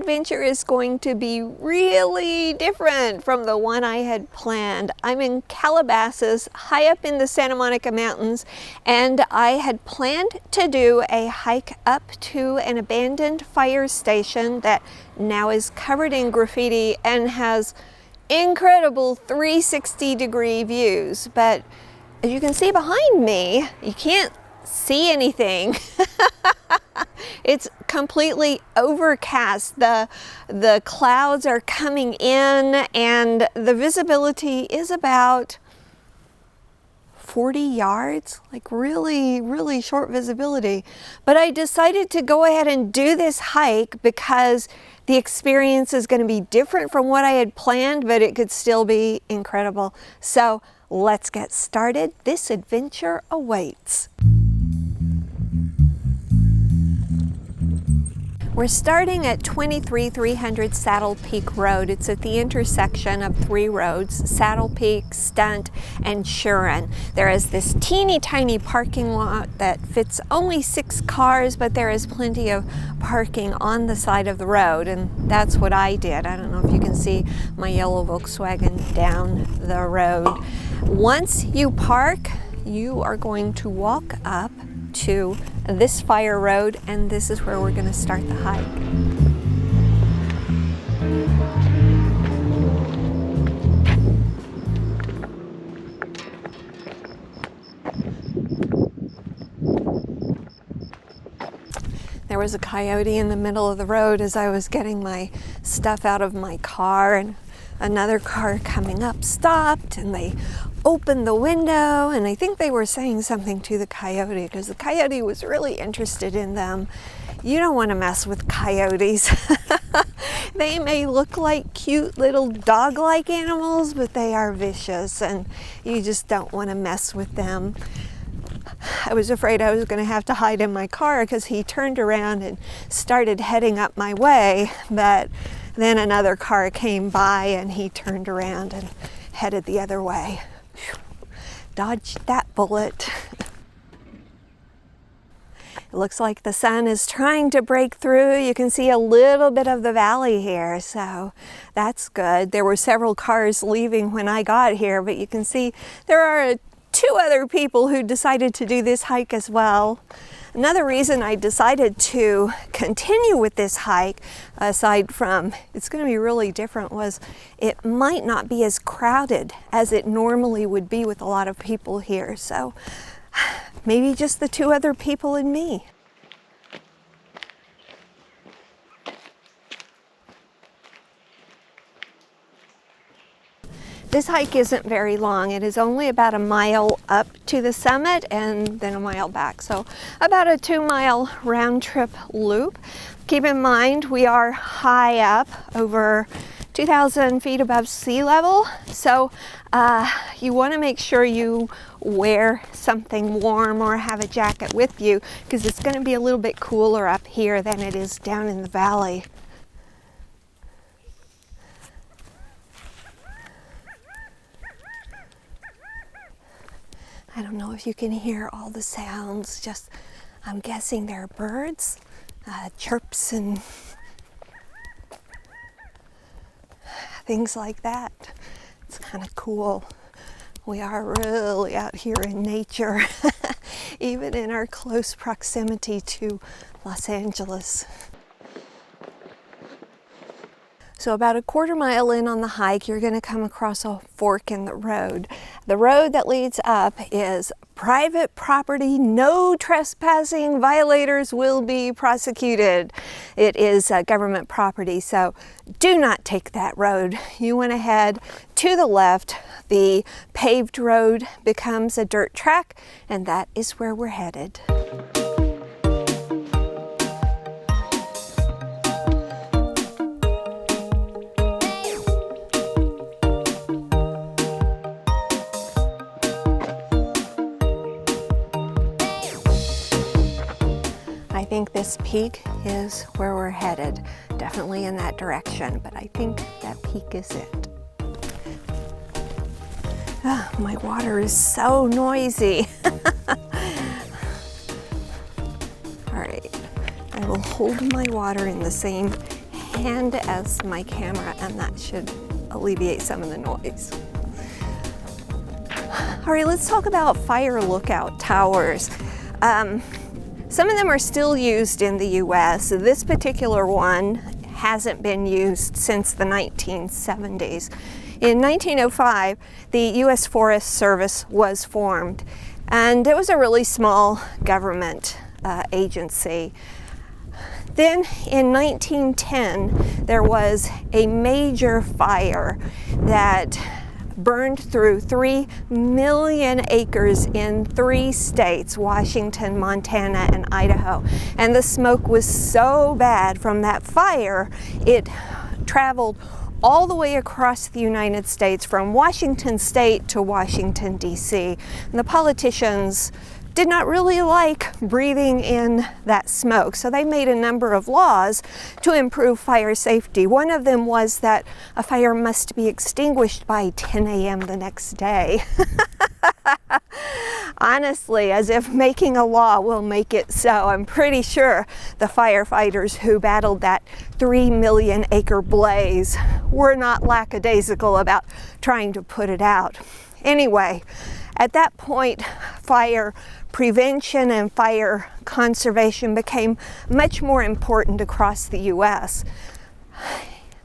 adventure is going to be really different from the one I had planned. I'm in Calabasas, high up in the Santa Monica Mountains, and I had planned to do a hike up to an abandoned fire station that now is covered in graffiti and has incredible 360-degree views. But as you can see behind me, you can't see anything. It's completely overcast. The clouds are coming in and the visibility is about 40 yards, like really short visibility. But I decided to go ahead and do this hike because the experience is going to be different from what I had planned, but it could still be incredible. So let's get started. This adventure awaits. We're starting at 23300 Saddle Peak Road. It's at the intersection of 3 roads, Saddle Peak, Stunt, and Shuren. There is this teeny tiny parking lot that fits only 6 cars, but there is plenty of parking on the side of the road, and that's what I did. I don't know if you can see my yellow Volkswagen down the road. Once you park, you are going to walk up to this fire road, and this is where we're going to start the hike. There was a coyote in the middle of the road as I was getting my stuff out of my car, and another car coming up stopped, and they opened the window, and I think they were saying something to the coyote because the coyote was really interested in them. You don't want to mess with coyotes. They may look like cute little dog-like animals, but they are vicious, and you just don't want to mess with them. I was afraid I was going to have to hide in my car because he turned around and started heading up my way, but then another car came by and he turned around and headed the other way. Dodged that bullet. It looks like the sun is trying to break through. You can see a little bit of the valley here, so that's good. There were several cars leaving when I got here, but you can see there are 2 other people who decided to do this hike as well. Another reason I decided to continue with this hike, aside from it's going to be really different, was it might not be as crowded as it normally would be with a lot of people here. So maybe just the 2 other people and me. This hike isn't very long. It is only about a mile up to the summit and then a mile back. So about a 2-mile round trip loop. Keep in mind we are high up, over 2,000 feet above sea level. So you want to make sure you wear something warm or have a jacket with you because it's going to be a little bit cooler up here than it is down in the valley. I don't know if you can hear all the sounds, just I'm guessing they're birds, chirps and things like that. It's kind of cool. We are really out here in nature, even in our close proximity to Los Angeles. So about a 1/4 mile in on the hike, you're going to come across a fork in the road. The road that leads up is private property, no trespassing, violators will be prosecuted. It is government property, so do not take that road. You want to head to the left. The paved road becomes a dirt track, and that is where we're headed. I think this peak is where we're headed. Definitely in that direction, but I think that peak is it. Oh, my water is so noisy. All right, I will hold my water in the same hand as my camera, and that should alleviate some of the noise. All right, let's talk about fire lookout towers. Some of them are still used in the US. This particular one hasn't been used since the 1970s. In 1905, the US Forest Service was formed, and it was a really small government agency. Then in 1910, there was a major fire that burned through 3 million acres in 3 states, Washington, Montana, and Idaho. And the smoke was so bad from that fire, it traveled all the way across the United States from Washington State to Washington, D.C. And the politicians did not really like breathing in that smoke, so they made a number of laws to improve fire safety. One of them was that a fire must be extinguished by 10 a.m. the next day. Honestly, as if making a law will make it so. I'm pretty sure the firefighters who battled that 3 million acre blaze were not lackadaisical about trying to put it out. Anyway, at that point, fire prevention and fire conservation became much more important across the U.S.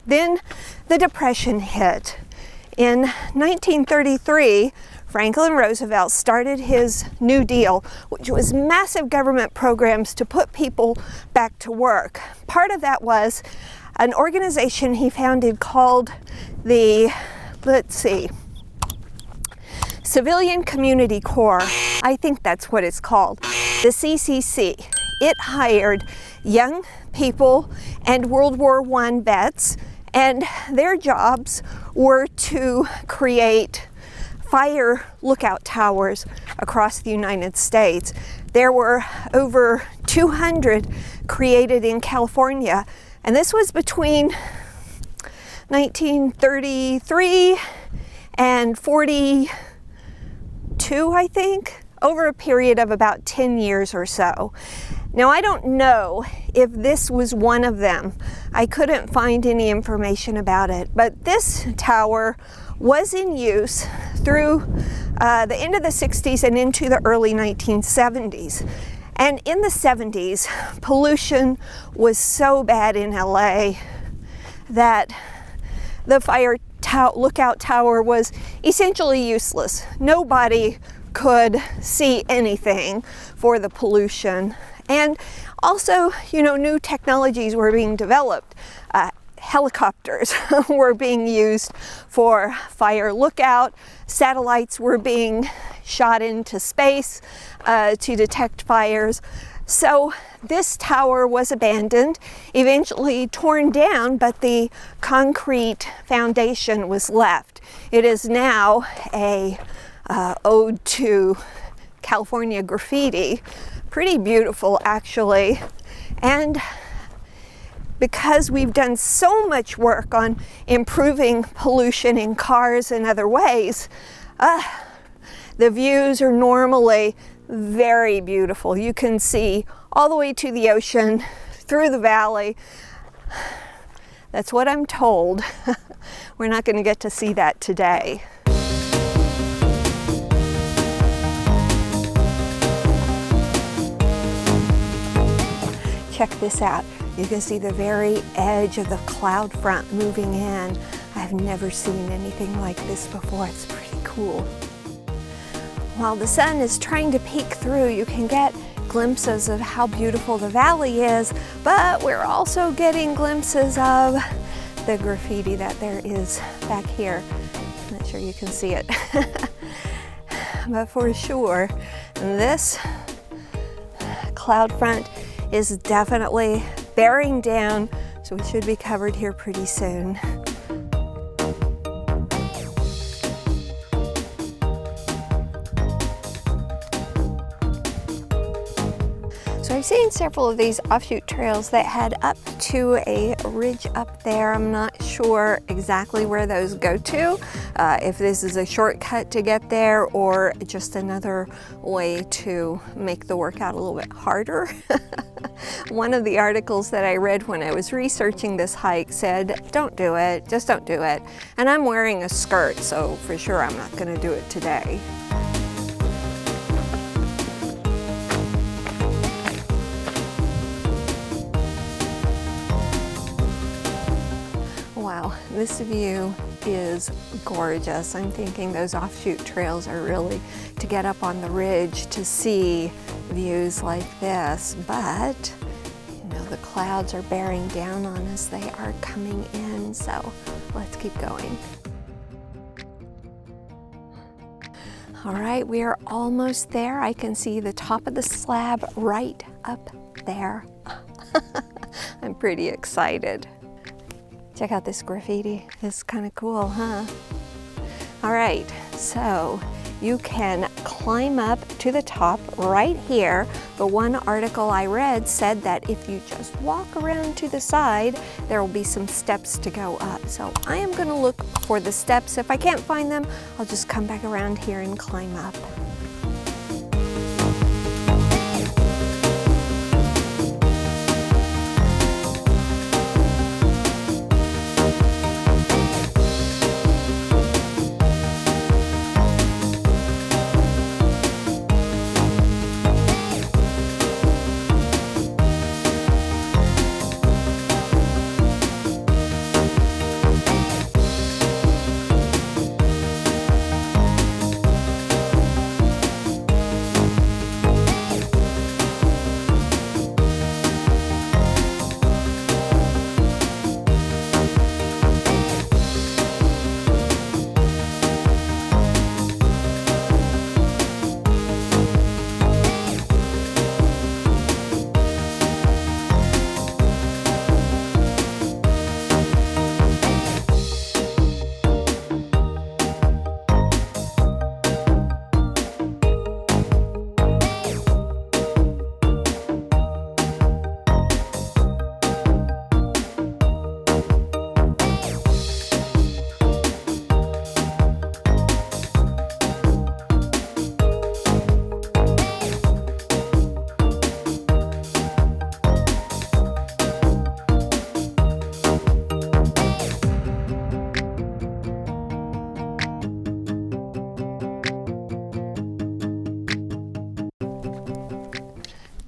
Then the Depression hit. In 1933, Franklin Roosevelt started his New Deal, which was massive government programs to put people back to work. Part of that was an organization he founded called the, Civilian Community Corps. I think that's what it's called, the CCC. It hired young people and World War I vets, and their jobs were to create fire lookout towers across the United States. There were over 200 created in California, and this was between 1933 and 42, I think, over a period of about 10 years or so. Now, I don't know if this was one of them. I couldn't find any information about it, but this tower was in use through the end of the 60s and into the early 1970s. And in the 70s, pollution was so bad in LA that the fire lookout tower was essentially useless. Nobody could see anything for the pollution. And also, new technologies were being developed. Helicopters were being used for fire lookout. Satellites were being shot into space to detect fires. So this tower was abandoned, eventually torn down, but the concrete foundation was left. It is now a ode to California graffiti. Pretty beautiful, actually. And because we've done so much work on improving pollution in cars and other ways, the views are normally very beautiful. You can see all the way to the ocean, through the valley. That's what I'm told. We're not going to get to see that today. Check this out. You can see the very edge of the cloud front moving in. I've never seen anything like this before. It's pretty cool. While the sun is trying to peek through, you can get glimpses of how beautiful the valley is, but we're also getting glimpses of the graffiti that there is back here. I'm not sure you can see it, but for sure, this cloud front is definitely bearing down, so we should be covered here pretty soon. So I've seen several of these offshoot trails that head up to a ridge up there. I'm not sure exactly where those go to, if this is a shortcut to get there or just another way to make the workout a little bit harder. One of the articles that I read when I was researching this hike said, don't do it, just don't do it. And I'm wearing a skirt, so for sure I'm not going to do it today. Wow, this view is gorgeous. I'm thinking those offshoot trails are really to get up on the ridge to see views like this, but you know, the clouds are bearing down on us. They are coming in, so let's keep going. All right, we are almost there. I can see the top of the slab right up there. I'm pretty excited. Check out this graffiti. It's kind of cool, huh? All right, so you can climb up to the top right here. The one article I read said that if you just walk around to the side, there will be some steps to go up. So I am gonna look for the steps. If I can't find them, I'll just come back around here and climb up.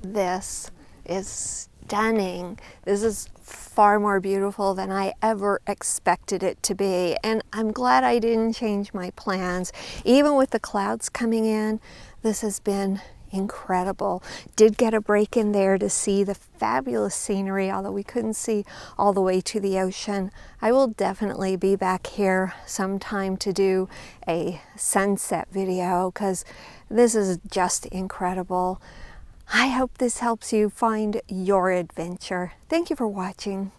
This is stunning. This is far more beautiful than I ever expected it to be, and I'm glad I didn't change my plans. Even with the clouds coming in, this has been incredible. Did get a break in there to see the fabulous scenery, although we couldn't see all the way to the ocean. I will definitely be back here sometime to do a sunset video because this is just incredible. I hope this helps you find your adventure. Thank you for watching.